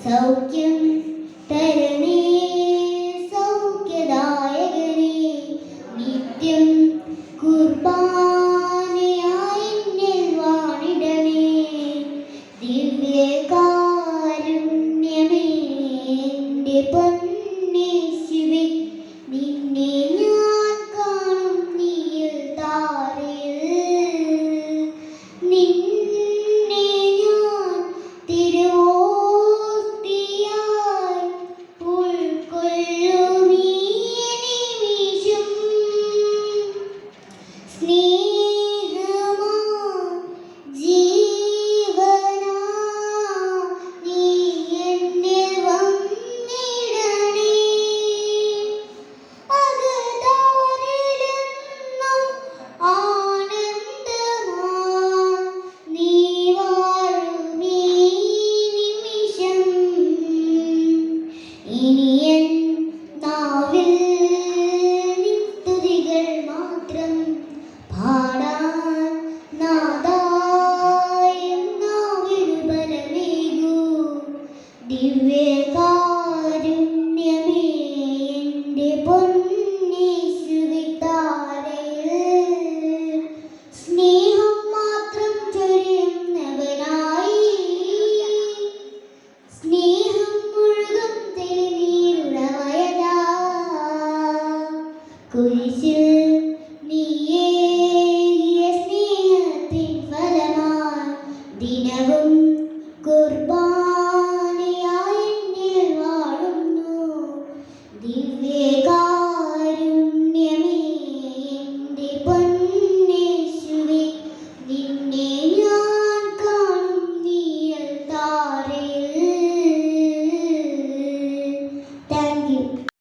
സൗഖ്യം തരണേ സൗഖ്യദായകനേ നിത്യം കുർബാനയായി എന്നിൽ വാണിടണേ ദിവ്യകാരുണ്യമേ എൻ്റെ പൊന്നേശുവേ നിന്നെ ഞാൻ കാണും നീയിൽ താരയിൽ നിന്നെ ഞാൻ തിരുവോസ്തിയായി ഉൾക്കൊള്ളും ഈ നിമിഷം സ്നേഹമാ ജീവനാ നീ എന്നിൽ വന്നിടണേ അകതാരിലെന്നും ആനന്ദമാ നീ വാഴും ഈ നിമിഷം ഇനി എൻ നാവിൽ നിൻ സ്തുതികൾ മാത്രം പാടാൻ നാഥാ എൻ നാവിനു ബലമേകൂ ദിവ്യകാരുണ്യമേ എൻ്റെ പൊന്നേശുവേ താരയിൽ സ്നേഹം മാത്രം ചൊരിയുന്നവനായി സ്നേഹം മുഴുകും തെളിനീരുറവയതാ കുരിശിൽ